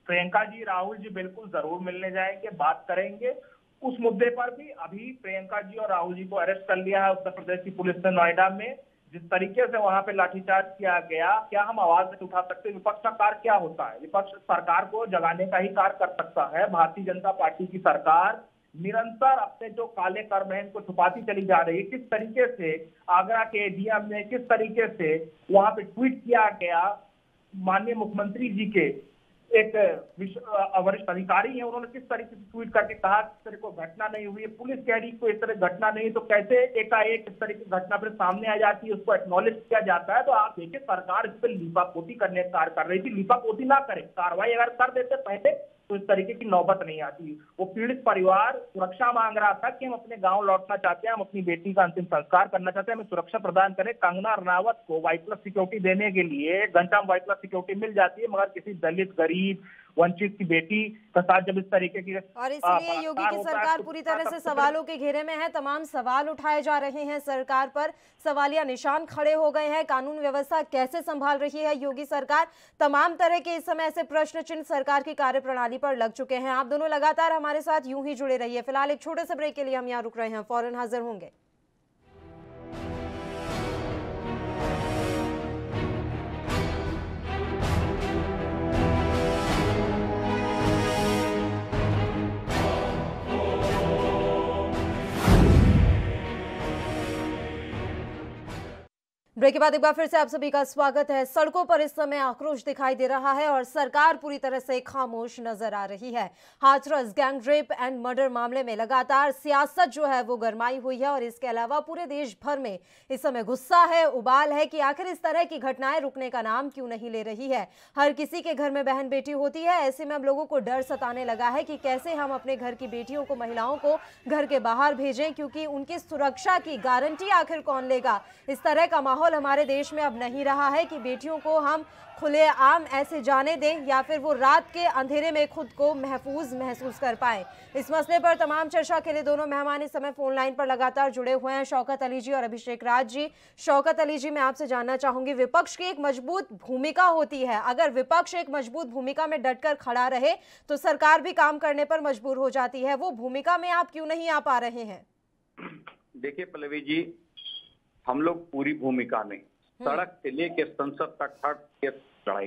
प्रियंका जी राहुल जी बिल्कुल जरूर मिलने जाएंगे, बात करेंगे उस मुद्दे पर भी। अभी प्रियंका जी और राहुल जी को अरेस्ट कर लिया है उत्तर प्रदेश की पुलिस ने नोएडा में। जिस तरीके से वहां पे लाठीचार्ज किया गया, क्या हम आवाज नहीं उठा सकते? विपक्ष का कार्य क्या होता है? विपक्ष सरकार को जगाने का ही कार्य कर सकता है। भारतीय जनता पार्टी की सरकार निरंतर अपने जो काले कर्म है इनको छुपाती चली जा रही है। किस तरीके से आगरा के एडीएम में किस तरीके से वहां पे ट्वीट किया गया माननीय मुख्यमंत्री जी के एक वरिष्ठ अधिकारी है, उन्होंने किस तरीके से ट्वीट करके कहा इस तरह को घटना नहीं हुई है, पुलिस कह रही कोई इस तरह घटना नहीं, तो कैसे एकाएक इस तरह की घटना फिर सामने आ जाती है, उसको एक्नॉलेज किया जाता है। तो आप देखिए सरकार इस पर लीपापोती करने का कार्य कर रही थी, लीपापोती ना करे, कार्रवाई अगर कर देते पहले तो इस तरीके की नौबत नहीं आती। वो पीड़ित परिवार सुरक्षा मांग रहा था कि हम अपने गांव लौटना चाहते हैं, हम अपनी बेटी का अंतिम संस्कार करना चाहते हैं, हमें सुरक्षा प्रदान करें। कंगना रनावत को Y+ सिक्योरिटी देने के लिए घंटाम Y+ सिक्योरिटी मिल जाती है, मगर किसी दलित, गरीब, वंचित की बेटी का साथ जब इस तरीके की और इसलिए योगी की सरकार पूरी तरह से सवालों के घेरे में है। तमाम सवाल उठाए जा रहे हैं सरकार पर, सवालिया निशान खड़े हो गए हैं। कानून व्यवस्था कैसे संभाल रही है योगी सरकार, तमाम तरह के इस समय ऐसे प्रश्न चिन्ह सरकार की कार्यप्रणाली पर लग चुके हैं। आप दोनों लगातार हमारे साथ यूं ही जुड़े रहिए। फिलहाल एक छोटे से ब्रेक के लिए हम यहाँ रुक रहे हैं, फौरन हाजिर होंगे। ब्रेक के बाद एक बार फिर से आप सभी का स्वागत है। सड़कों पर इस समय आक्रोश दिखाई दे रहा है और सरकार पूरी तरह से खामोश नजर आ रही है। Hathras gang rape and murder मामले में लगातार सियासत जो है वो गरमाई हुई है और इसके अलावा पूरे देश भर में इस समय गुस्सा है, उबाल है कि आखिर इस तरह की घटनाएं रुकने का नाम क्यों नहीं ले रही है। हर किसी के घर में बहन बेटी होती है, ऐसे में अब लोगों को डर सताने लगा है कि कैसे हम अपने घर की बेटियों को, महिलाओं को घर के बाहर भेजें, क्योंकि उनकी सुरक्षा की गारंटी आखिर कौन लेगा। इस तरह का माहौल हमारे देश में अब नहीं रहा है कि बेटियों को हम खुलेआम ऐसे जाने दें या फिर वो रात के अंधेरे में खुद को महफूज महसूस कर पाए। इस मसले पर तमाम चर्चा के लिए दोनों मेहमान इस समय फोन लाइन पर लगातार जुड़े हुए हैं, शौकत अली जी और अभिषेक राज जी। शौकत अली जी, मैं आपसे जानना चाहूंगी, विपक्ष की एक मजबूत भूमिका होती है, अगर विपक्ष एक मजबूत भूमिका में डटकर खड़ा रहे तो सरकार भी काम करने पर मजबूर हो जाती है। वो भूमिका में आप क्यों नहीं आ पा रहे हैं? देखिए पल्लवी जी, हम लोग पूरी भूमिका में सड़क से लेकर संसद तक हर लड़ाई,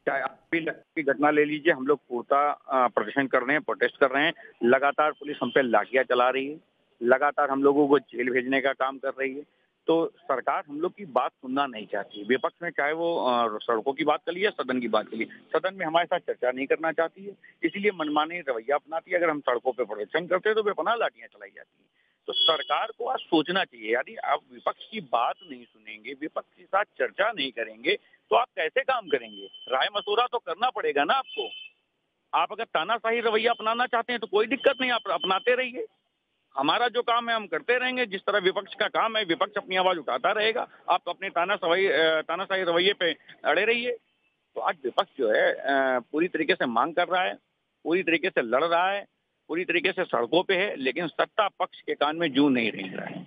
चाहे अभी की घटना ले लीजिए, हम लोग पूर्ता प्रदर्शन कर रहे हैं, प्रोटेस्ट कर रहे हैं। लगातार पुलिस हम पे लाठियां चला रही है, लगातार हम लोगों को जेल भेजने का काम कर रही है। तो सरकार हम लोग की बात सुनना नहीं चाहती। विपक्ष में चाहे वो सड़कों की बात कर लीजिए, सदन की बात कर लीजिए, सदन में हमारे साथ चर्चा नहीं करना चाहती है, इसीलिए मनमानी रवैया अपनाती है। अगर हम सड़कों पर प्रदर्शन करते हैं तो बेपनाह लाठियां चलाई जाती है। तो सरकार को आज सोचना चाहिए, यदि आप विपक्ष की बात नहीं सुनेंगे, विपक्ष के साथ चर्चा नहीं करेंगे तो आप कैसे काम करेंगे? राय मशवरा तो करना पड़ेगा ना आपको। आप अगर तानाशाही रवैया अपनाना चाहते हैं तो कोई दिक्कत नहीं, आप अपनाते रहिए। हमारा जो काम है हम करते रहेंगे, जिस तरह विपक्ष का काम है, विपक्ष अपनी आवाज उठाता रहेगा, आप अपने तानाशाही रवैये पे अड़े रहिए। तो आज विपक्ष जो है पूरी तरीके से मांग कर रहा है, पूरी तरीके से लड़ रहा है, पूरी तरीके से सड़कों पे है, लेकिन सत्ता पक्ष के कान में जूं नहीं रेंग रहा है।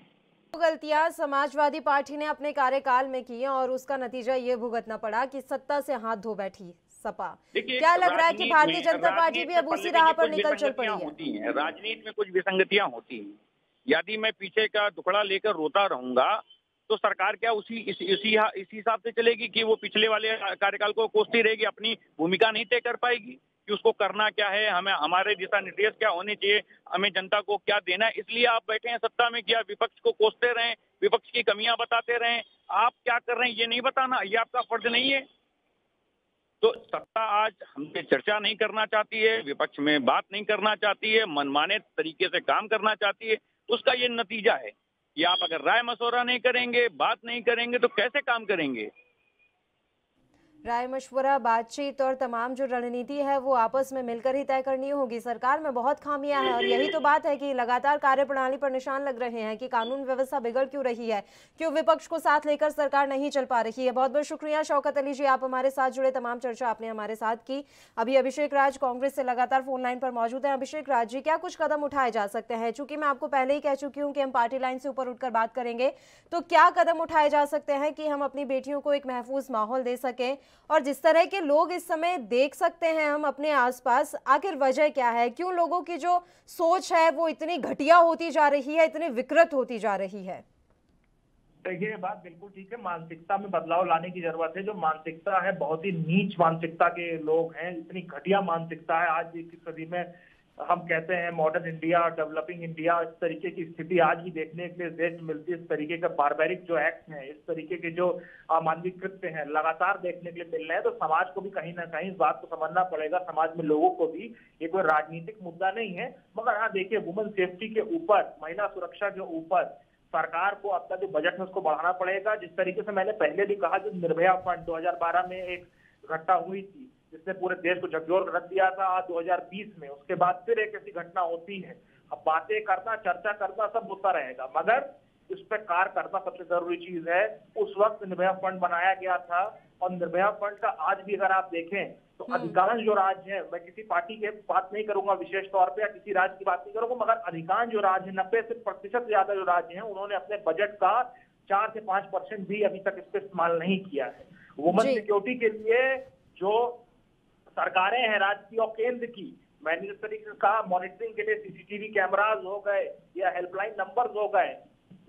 गलतियां समाजवादी पार्टी ने अपने कार्यकाल में की और उसका नतीजा ये भुगतना पड़ा कि सत्ता से हाथ धो बैठी सपा। क्या लग रहा है कि भारतीय जनता पार्टी भी अब उसी राह पर निकल चल पड़ी है? राजनीति में कुछ विसंगतियां होती हैं। यदि मैं पीछे का दुखड़ा लेकर रोता रहूंगा तो सरकार क्या इसी हिसाब से चलेगी कि वो पिछले वाले कार्यकाल को कोसती रहेगी, अपनी भूमिका नहीं तय कर पाएगी कि उसको करना क्या है, हमें हमारे दिशा निर्देश क्या होने चाहिए, हमें जनता को क्या देना है। इसलिए आप बैठे हैं सत्ता में, क्या विपक्ष को कोसते रहें, विपक्ष की कमियां बताते रहें, आप क्या कर रहे हैं ये नहीं बताना, ये आपका फर्ज नहीं है। तो सत्ता आज हमसे चर्चा नहीं करना चाहती है, विपक्ष में बात नहीं करना चाहती है, मनमाने तरीके से काम करना चाहती है। उसका ये नतीजा है कि आप अगर राय मशवरा नहीं करेंगे, बात नहीं करेंगे तो कैसे काम करेंगे? राय मशवरा, बातचीत और तमाम जो रणनीति है वो आपस में मिलकर ही तय करनी होगी। सरकार में बहुत खामियां हैं और यही तो बात है कि लगातार कार्यप्रणाली पर निशान लग रहे हैं कि कानून व्यवस्था बिगड़ क्यों रही है, क्यों विपक्ष को साथ लेकर सरकार नहीं चल पा रही है। बहुत बहुत शुक्रिया शौकत अली जी, आप हमारे साथ जुड़े, तमाम चर्चा आपने हमारे साथ की। अभी अभिषेक राज कांग्रेस से लगातार फोन लाइन पर मौजूद है। अभिषेक राज जी, क्या कुछ कदम उठाए जा सकते हैं? चूंकि मैं आपको पहले ही कह चुकी हूँ कि हम पार्टी लाइन से ऊपर उठकर बात करेंगे, तो क्या कदम उठाए जा सकते हैं कि हम अपनी बेटियों को एक महफूज माहौल दे सकें? और जिस तरह के लोग इस समय देख सकते हैं हम अपने आसपास, आखिर वजह क्या है? क्यों लोगों की जो सोच है वो इतनी घटिया होती जा रही है, इतनी विकृत होती जा रही है? ये बात बिल्कुल ठीक है, मानसिकता में बदलाव लाने की जरूरत है। जो मानसिकता है बहुत ही नीच मानसिकता के लोग हैं, इतनी घटिया मानसिकता है आज की सदी में। हम कहते हैं मॉडर्न इंडिया, डेवलपिंग इंडिया, इस तरीके की स्थिति आज भी देखने के लिए देश में मिलती है। इस तरीके का बारबैरिक जो एक्ट हैं, इस तरीके के जो अमानवीय कृत्य हैं लगातार देखने के लिए मिल रहे हैं। तो समाज को भी कहीं ना कहीं इस बात को समझना पड़ेगा, समाज में लोगों को भी। ये कोई राजनीतिक मुद्दा नहीं है, मगर हाँ देखिए, वुमेन सेफ्टी के ऊपर, महिला सुरक्षा के ऊपर सरकार को अपना जो बजट है उसको बढ़ाना पड़ेगा। जिस तरीके से मैंने पहले भी कहा, जो निर्भया फंड 2012 में एक घटना हुई थी जिसने पूरे देश को झकझोर कर रख दिया था, आज 2020 में उसके बाद फिर एक ऐसी घटना होती है। अब बातें करना, चर्चा करना सब होता रहेगा, मगर इस पर कार्य करना सबसे जरूरी चीज है। उस वक्त निर्भया फंड बनाया गया था, और निर्भया फंड का आज भी अगर आप देखें तो अधिकांश जो राज्य है, मैं किसी पार्टी की बात नहीं करूंगा विशेष तौर पे या किसी राज्य की बात नहीं करूंगा, मगर अधिकांश जो राज्य है, 90% ज्यादा जो राज्य हैं, उन्होंने अपने बजट का 4 से 5% भी अभी तक इस पर इस्तेमाल नहीं किया है। वुमेन सिक्योरिटी के लिए जो सरकारें हैं राज्य की और केंद्र की, मैंने जिस तरीके से कहा, मॉनिटरिंग के लिए सीसीटीवी कैमराज हो गए या हेल्पलाइन नंबर्स हो गए,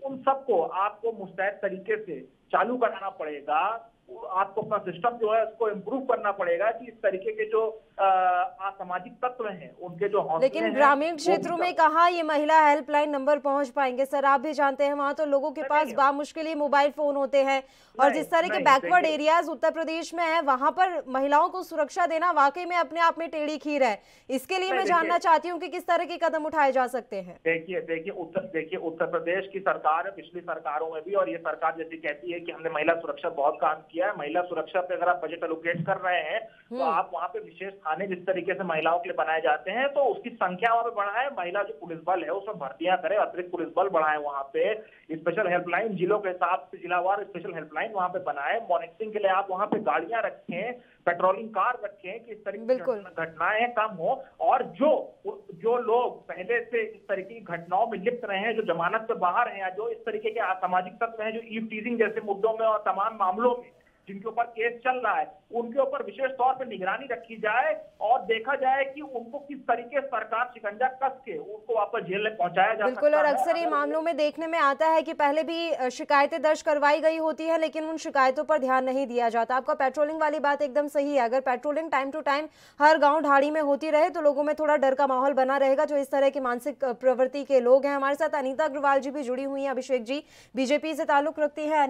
उन सबको आपको मुस्तैद तरीके से चालू कराना पड़ेगा। आपको अपना सिस्टम जो है उसको इम्प्रूव करना पड़ेगा कि इस तरीके के जो असामाजिक तत्व हैं उनके जो हौसले हैं। लेकिन ग्रामीण क्षेत्रों में कहाँ ये महिला हेल्पलाइन नंबर पहुंच पाएंगे सर? आप भी जानते हैं वहां तो लोगों के पास बामुश्किल ही मोबाइल फोन होते हैं, और जिस तरह के बैकवर्ड एरियाज उत्तर प्रदेश में है, वहां पर महिलाओं को सुरक्षा देना वाकई में अपने आप में टेढ़ी खीर है। इसके लिए मैं जानना चाहती हूँ कि किस तरह के कदम उठाए जा सकते हैं। देखिए उत्तर प्रदेश की सरकार है, पिछली सरकारों में भी, और ये सरकार जैसे कहती है कि हमने महिला सुरक्षा बहुत काम किया है। महिला सुरक्षा पे अगर आप बजट एलोकेट कर रहे हैं तो आप वहाँ पे विशेष थाने जिस तरीके से महिलाओं के लिए बनाए जाते हैं तो उसकी संख्या वहाँ पे बढ़ाएं। महिला जो पुलिस बल है उसमें भर्तियां करें, अतिरिक्त पुलिस बल बढ़ाएं, वहाँ पे स्पेशल हेल्पलाइन जिलों के हिसाब से जिलावार स्पेशल हेल्पलाइन वहाँ पे बनाएं। मॉनिटरिंग के लिए आप वहाँ पे गाड़ियां रखें, पेट्रोलिंग कार रखें कि इस तरीके की घटनाएं कम हो। और जो लोग पहले से इस तरीके की घटनाओं में लिप्त रहे हैं, जो जमानत से बाहर हैं, या जो इस तरीके के असामाजिक तत्व हैं, जो ईव टीजिंग जैसे मुद्दों में और तमाम मामलों में जिनके ऊपर केस चल रहा है, उनके ऊपर विशेष तौर पर निगरानी रखी जाए और देखा जाए कि उनको किस तरीके सरकार शिकंजा कस के उनको वापस जेल में पहुंचाया जा बिल्कुल। और अक्सर ये मामलों में देखने में आता है कि पहले भी शिकायतें दर्ज करवाई गई होती है, लेकिन उन शिकायतों पर ध्यान नहीं दिया जाता। आपका पेट्रोलिंग वाली बात एकदम सही है। अगर पेट्रोलिंग टाइम टू टाइम हर गाँव ढाड़ी में होती रहे तो लोगों में थोड़ा डर का माहौल बना रहेगा, जो इस तरह के मानसिक प्रवृत्ति के लोग हैं। हमारे साथ अनीता अग्रवाल जी भी जुड़ी हुई हैं। अभिषेक जी बीजेपी से ताल्लुक रखती है।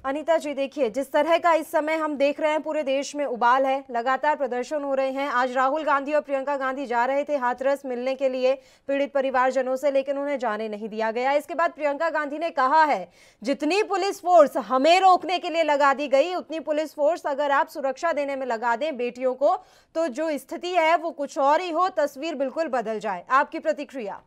अनीता जी देखिए, जिस तरह का इस समय हम देख रहे हैं पूरे देश में उबाल है, लगातार प्रदर्शन हो रहे हैं। आज राहुल गांधी और प्रियंका गांधी जा रहे थे हाथरस मिलने के लिए पीड़ित परिवारजनों से, लेकिन उन्हें जाने नहीं दिया गया। इसके बाद प्रियंका गांधी ने कहा है, जितनी पुलिस फोर्स हमें रोकने के लिए लगा दी गई, उतनी पुलिस फोर्स अगर आप सुरक्षा देने में लगा दें बेटियों को, तो जो स्थिति है वो कुछ और ही हो, तस्वीर बिल्कुल बदल जाए। आपकी प्रतिक्रिया?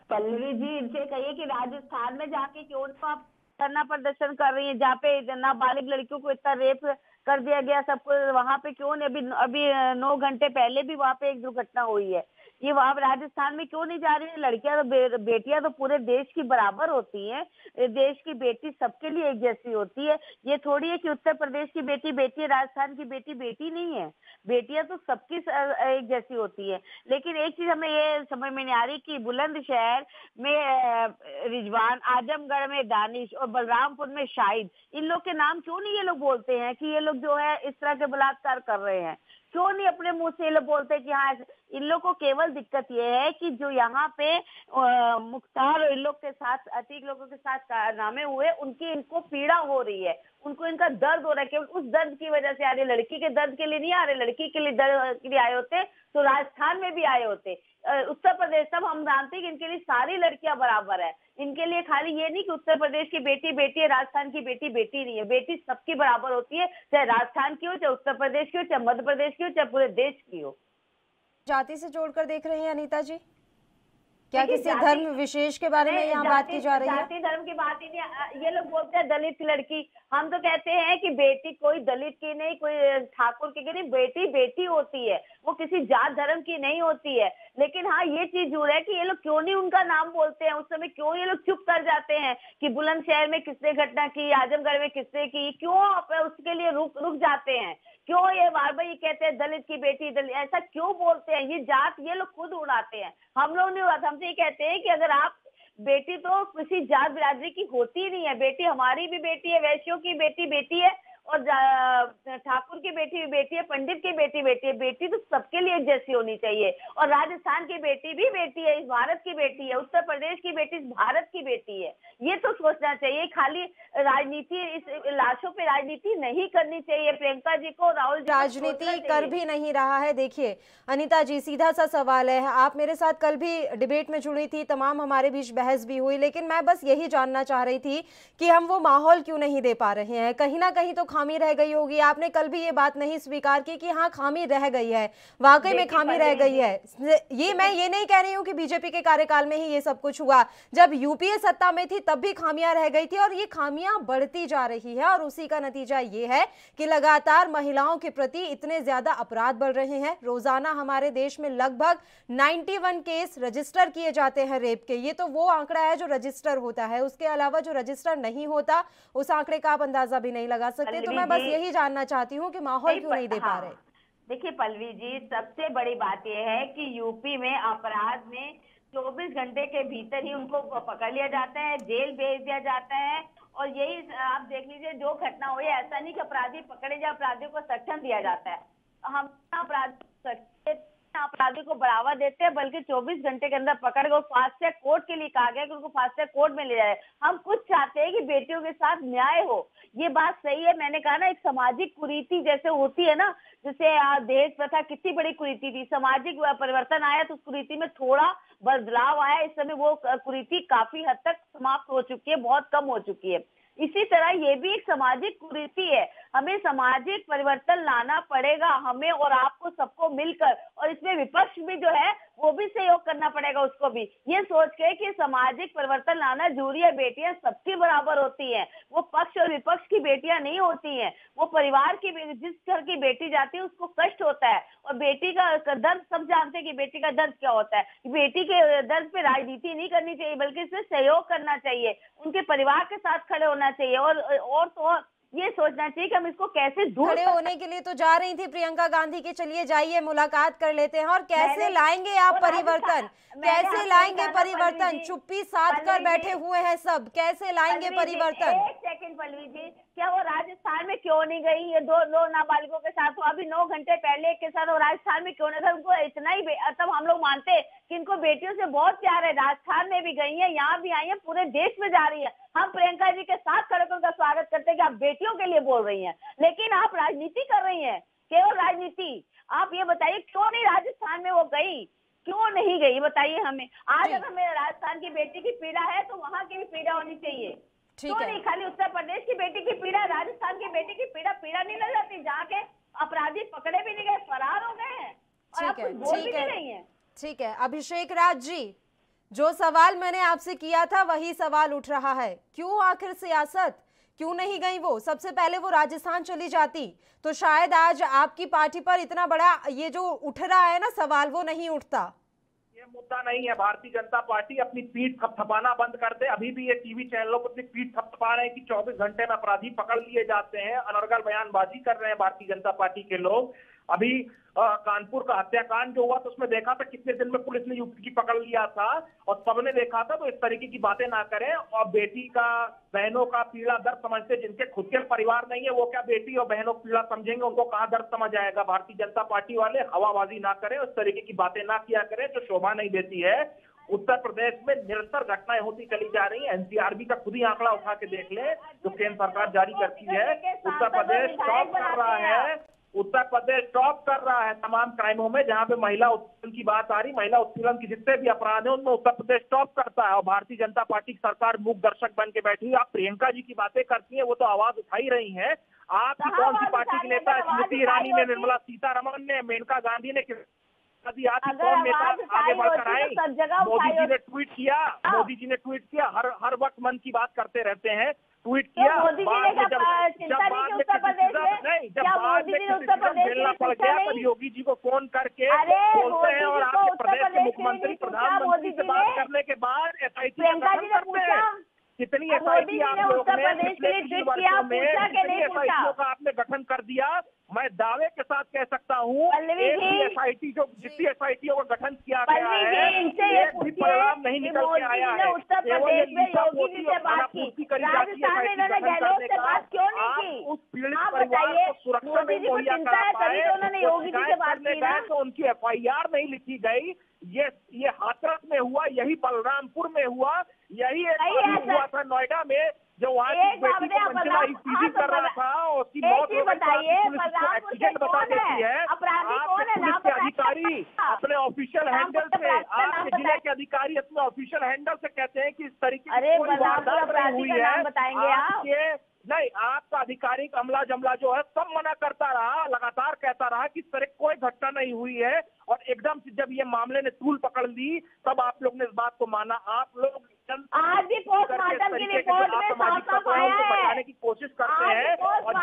पल्लवी जी, इनसे कहिए कि राजस्थान में जाके क्यों आप धरना प्रदर्शन कर रही है, जहाँ पे नाबालिग लड़कियों को इतना रेप कर दिया गया सबको, वहाँ पे क्यों नहीं? अभी 9 घंटे पहले भी वहाँ पे एक दुर्घटना हुई है। ये वहाँ राजस्थान में क्यों नहीं जा रही है? लड़कियां तो बेटियां तो पूरे देश की बराबर होती हैं। देश की बेटी सबके लिए एक जैसी होती है। ये थोड़ी है कि उत्तर प्रदेश की बेटी बेटी है, राजस्थान की बेटी बेटी नहीं है। बेटियां तो सबकी एक जैसी होती है। लेकिन एक चीज हमें ये समझ में नहीं आ रही कि बुलंदशहर में रिजवान, आजमगढ़ में दानिश और बलरामपुर में शाहिद, इन लोग के नाम क्यों नहीं ये लोग बोलते हैं कि ये लोग जो है इस तरह के बलात्कार कर रहे हैं? क्यों नहीं अपने मुंह से ये लोग बोलते कि हाँ? इन लोग को केवल दिक्कत ये है कि जो यहाँ पे मुख्तार और इन लोग के साथ, अतीक लोगों के साथ कारनामे हुए, उनकी इनको पीड़ा हो रही है, उनको इनका दर्द हो रहा है। केवल उस दर्द की वजह से आ रहे, लड़की के दर्द के लिए नहीं आ रहे। लड़की के लिए दर्द के लिए आए होते तो राजस्थान में भी आए होते, उत्तर प्रदेश। सब हम जानते हैं कि इनके लिए सारी लड़कियां बराबर है। इनके लिए खाली ये नहीं कि उत्तर प्रदेश की बेटी बेटी है, राजस्थान की बेटी बेटी नहीं है। बेटी सबकी बराबर होती है, चाहे राजस्थान की हो, चाहे उत्तर प्रदेश की हो, चाहे मध्य प्रदेश की हो, चाहे पूरे देश की हो। जाति से जोड़कर देख रही हैं अनीता जी? क्या किसी धर्म विशेष के बारे में यहाँ बात की जा रही है? जाति धर्म की बात ही नहीं। ये लोग बोलते हैं दलित की लड़की। हम तो कहते हैं कि बेटी कोई दलित की नहीं, कोई ठाकुर की नहीं, बेटी बेटी होती है, वो किसी जात धर्म की नहीं होती है। लेकिन हाँ, ये चीज जरूर है कि ये लोग क्यों नहीं उनका नाम बोलते हैं। उस समय क्यों ये लोग चुप कर जाते हैं कि बुलंदशहर में किसने घटना की, आजमगढ़ में किसने की, क्यों उसके लिए रुक जाते हैं? क्यों ये बार बार ये कहते हैं दलित की बेटी दलित, ऐसा क्यों बोलते हैं? ये जात ये लोग खुद उड़ाते हैं, हम लोग नहीं उड़ाते। हमसे ये कहते हैं कि अगर आप बेटी तो किसी जात बिरादरी की होती नहीं है। बेटी हमारी भी बेटी है, वैश्यों की बेटी बेटी है, और ठाकुर की बेटी बेटी है, पंडित की बेटी बेटी है। बेटी तो सबके लिए एक जैसी होनी चाहिए। और राजस्थान की बेटी भी बेटी है, इस भारत की बेटी है। उत्तर प्रदेश की बेटी इस भारत की बेटी है। ये तो सोचना चाहिए। खाली राजनीति, इस लाशों पे राजनीति नहीं करनी चाहिए। प्रियंका जी को, राहुल जी राजनीति कर भी नहीं रहा है। देखिए अनीता जी, सीधा सा सवाल है, आप मेरे साथ कल भी डिबेट में जुड़ी थी, तमाम हमारे बीच बहस भी हुई, लेकिन मैं बस यही जानना चाह रही थी कि हम वो माहौल क्यों नहीं दे पा रहे हैं। कहीं ना कहीं तो खामी रह गई होगी। आपने कल भी ये बात नहीं स्वीकार की कि हाँ खामी रह गई है, वाकई में खामी रह गई है। ये मैं ये नहीं कह रही हूँ कि बीजेपी के कार्यकाल में ही ये सब कुछ हुआ, जब यूपीए सत्ता में थी तब भी खामियां रह गई थी और ये खामियां बढ़ती जा रही है। और उसी का नतीजा ये है कि लगातार महिलाओं के प्रति इतने ज्यादा अपराध बढ़ रहे हैं। रोजाना हमारे देश में लगभग 91 केस रजिस्टर किए जाते हैं रेप के। ये तो वो आंकड़ा है जो रजिस्टर होता है, उसके अलावा जो रजिस्टर नहीं होता उस आंकड़े का आप अंदाजा भी नहीं लगा सकते। तो मैं बस यही जानना चाहती हूँ कि माहौल क्यों नहीं दे पा रहे। देखिए पल्लवी जी, सबसे बड़ी बात यह है कि यूपी में अपराध में 24 घंटे के भीतर ही उनको पकड़ लिया जाता है, जेल भेज दिया जाता है। और यही आप देख लीजिए, जो घटना हुई, ऐसा नहीं कि अपराधी पकड़े जाए, अपराधियों को संरक्षण दिया जाता है। हम अपराधी को बढ़ावा देते हैं, बल्कि 24 घंटे के अंदर पकड़ के फास्ट ट्रैक कोर्ट के लिए कहा गया कि उनको फास्ट ट्रैक कोर्ट में ले जाए। हम कुछ चाहते हैं कि बेटियों के साथ न्याय हो, ये बात सही है। मैंने कहा ना, एक सामाजिक कुरीति जैसे होती है ना, जैसे दहेज प्रथा कितनी बड़ी कुरीति थी, सामाजिक परिवर्तन आया तो उस कुरीति में थोड़ा बदलाव आया। इस समय वो कुरीति काफी हद तक समाप्त हो चुकी है, बहुत कम हो चुकी है। इसी तरह ये भी एक सामाजिक कुरीति है। हमें सामाजिक परिवर्तन लाना पड़ेगा, हमें और आपको सबको मिलकर। और इसमें विपक्ष भी जो है वो भी सहयोग करना पड़ेगा उसको भी, ये सोच के कि सामाजिक परिवर्तन लाना जरूरी है। बेटियां सबकी बराबर होती हैं, वो पक्ष और विपक्ष की बेटियां नहीं होती हैं। वो परिवार की, जिस घर की बेटी जाती है उसको कष्ट होता है, और बेटी का दर्द सब जानते हैं कि बेटी का दर्द क्या होता है। बेटी के दर्द पे राजनीति नहीं करनी चाहिए, बल्कि इसमें सहयोग करना चाहिए, उनके परिवार के साथ खड़े होना चाहिए। और तो ये सोचना चाहिए कि हम इसको कैसे दूर खड़े होने के लिए तो जा रही थी प्रियंका गांधी की। चलिए जाइए, मुलाकात कर लेते हैं। और कैसे लाएंगे आप परिवर्तन, कैसे लाएंगे परिवर्तन? चुप्पी साध कर बैठे हुए हैं सब, कैसे लाएंगे परिवर्तन? एक सेकंड पल्लवी जी, क्या वो राजस्थान में क्यों नहीं गई? ये दो नाबालिगों के साथ हुआ, अभी 9 घंटे पहले एक के साथ, वो राजस्थान में क्यों नहीं था? उनको इतना ही तब हम लोग मानते कि इनको बेटियों से बहुत प्यार है। राजस्थान में भी गई है, यहाँ भी आई है, पूरे देश में जा रही है। हम प्रियंका जी के साथ खड़े होकर उनका स्वागत करते हैं कि आप बेटियों के लिए बोल रही हैं, लेकिन आप राजनीति कर रही हैं, केवल राजनीति। आप ये बताइए क्यों नहीं राजस्थान में वो गई, क्यों नहीं गई, बताइए हमें। आज अगर हमें राजस्थान की बेटी की पीड़ा है तो वहाँ की भी पीड़ा होनी चाहिए। क्यों नहीं खाली उत्तर प्रदेश की बेटी की पीड़ा, राजस्थान की बेटी की पीड़ा नहीं लग जाती? जहाँ के अपराधी पकड़े भी नहीं गए, फरार हो गए हैं और आप कुछ बोल भी नहीं रही हैं। ठीक है अभिषेक राज जी, जो सवाल मैंने आपसे किया था वही सवाल उठ रहा है। क्यों आखिर सियासत, क्यों नहीं गई वो? सबसे पहले वो राजस्थान चली जाती तो शायद आज आपकी पार्टी पर इतना बड़ा ये जो उठ रहा है ना सवाल, वो नहीं उठता। ये मुद्दा नहीं है। भारतीय जनता पार्टी अपनी पीठ थपथपाना बंद कर दे। अभी भी ये टीवी चैनलों पर अपनी पीठ थपथपा रहे हैं कि 24 घंटे में अपराधी पकड़ लिए जाते हैं, अनर्गल बयानबाजी कर रहे हैं भारतीय जनता पार्टी के लोग। अभी कानपुर का हत्याकांड जो हुआ तो उसमें देखा था कितने दिन में पुलिस ने यूपी की पकड़ लिया था, और सबने देखा था। तो इस तरीके की बातें ना करें। और बेटी का, बहनों का पीड़ा दर्द समझते जिनके खुद के परिवार नहीं है, वो क्या बेटी और बहनों की पीड़ा समझेंगे? उनको कहाँ दर्द समझ आएगा? भारतीय जनता पार्टी वाले हवाबाजी ना करें, उस तरीके की बातें ना किया करें जो शोभा नहीं देती है। उत्तर प्रदेश में निरंतर घटनाएं होती चली जा रही है। एनसीआरबी का खुद ही आंकड़ा उठा के देख ले जो केंद्र सरकार जारी करती है। उत्तर प्रदेश टॉप कर रहा है, उत्तर प्रदेश टॉप कर रहा है तमाम क्राइमों में। जहां पे महिला उत्पीड़न की बात आ रही, महिला उत्पीड़न की जितने भी अपराध है उनमें उत्तर प्रदेश टॉप करता है। और भारतीय जनता पार्टी की सरकार मूक दर्शक बन के बैठी है। आप प्रियंका जी की बातें करती हैं, वो तो आवाज उठाई रही हैं। आपकी कौन सी पार्टी के नेता? स्मृति ईरानी ने, निर्मला सीतारमण ने, मेनका गांधी ने, कौन नेता आगे बढ़कर आए? मोदी जी ने ट्वीट किया, मोदी जी ने ट्वीट किया, हर वक्त मन की बात करते रहते हैं। ट्वीट किया, मोदी जी ने जब उत्तर प्रदेश में, जब मोदी जी ने उत्तर प्रदेश झेलना पड़ गया तब योगी जी को फोन करके बोलते हैं, और आपके प्रदेश के मुख्यमंत्री प्रधानमंत्री से बात करने के बाद SIT प्रियंका जी ने पूछा, कितनी एसआईटी आप लोग ने पिछले 3 वर्षों में कितनी एसआईटीओं का आपने गठन कर दिया? मैं दावे के साथ कह सकता हूँ एसआईटी जो जितनी एसआईटीओं का गठन किया गया है एक भी परिणाम नहीं निकल के आया है। केवल योगी से बात की करी जाती है। आप उस पीड़ित परिवार को सुरक्षा नहीं मुहैया करा पाए तो उनकी FIR नहीं लिखी गई। ये हाथरस में हुआ, यही बलरामपुर में हुआ, यही एक हुआ था नोएडा में जो वहाँ की बेटी को मंजिला सीधी कर रहा था और उसकी मौत हो गई। पुलिस को एक्सीडेंट बता देती है। आपके पुलिस के अधिकारी अपने ऑफिशियल हैंडल से, आपके जिले के अधिकारी अपने ऑफिशियल हैंडल से कहते हैं कि इस तरीके की कोई वारदात नहीं हुई है। नहीं, आपका अधिकारी अमला जमला जो है सब मना करता रहा, लगातार कहता रहा कि इस तरह कोई घटना नहीं हुई है। और एकदम से जब ये मामले ने तूल पकड़ ली तब आप लोग ने इस बात को माना। आप लोग आज भी पोस्टमार्टम की रिपोर्ट में साफ आया है, बताने की कोशिश करते हैं और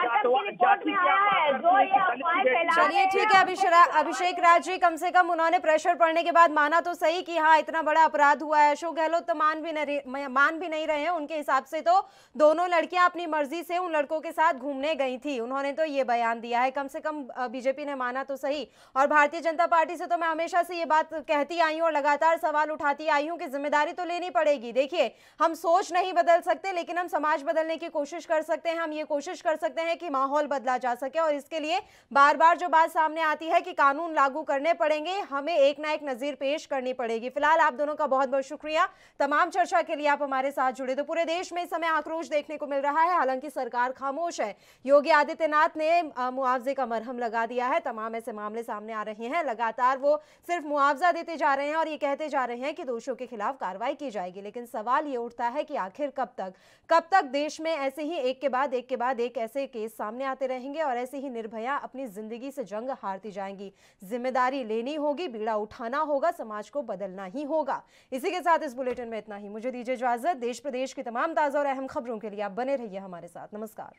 चलिए ठीक है अभिषेक राज जी, कम से कम उन्होंने प्रेशर पड़ने के बाद माना तो सही कि हाँ इतना बड़ा अपराध हुआ है। अशोक गहलोत तो मान भी नहीं रहे हैं। उनके हिसाब से तो दोनों लड़कियां अपनी मर्जी से उन लड़कों के साथ घूमने गई थी, उन्होंने तो ये बयान दिया है। कम से कम बीजेपी ने माना तो सही। और भारतीय जनता पार्टी से तो मैं हमेशा से ये बात कहती आई हूँ और लगातार सवाल उठाती आई हूँ कि जिम्मेदारी तो लेनी पड़ेगी। देखिए, हम सोच नहीं बदल सकते लेकिन हम समाज बदलने की कोशिश कर सकते हैं। हम ये कोशिश कर सकते हैं कि माहौल बदला जा सके और इसके लिए बार बार जो बात सामने आती है कि कानून लागू करने पड़ेंगे, हमें एक ना एक नजीर पेश करनी पड़ेगी। फिलहाल आप दोनों का बहुत बहुत शुक्रिया तमाम चर्चा के लिए आप हमारे साथ जुड़े। तो पूरे देश में इस समय आक्रोश देखने को मिल रहा है, हालांकि सरकार खामोश है। योगी आदित्यनाथ ने मुआवजे का मरहम लगा दिया है। तमाम ऐसे मामले सामने आ रहे हैं, लगातार वो सिर्फ मुआवजा देते जा रहे हैं और ये कहते जा रहे हैं कि दोषियों के खिलाफ कार्रवाई की जाएगी। लेकिन सवाल ये उठता है कि आखिर कब तक देश में ऐसे ही एक के बाद एक ऐसे केस सामने आते रहेंगे और ऐसे ही निर्भया अपनी जिंदगी से जंग हारती जाएंगी। जिम्मेदारी लेनी होगी, बीड़ा उठाना होगा, समाज को बदलना ही होगा। इसी के साथ इस बुलेटिन में इतना ही। मुझे दीजिए इजाजत। देश प्रदेश की तमाम ताजा और अहम खबरों के लिए आप बने रहिए हमारे साथ। नमस्कार।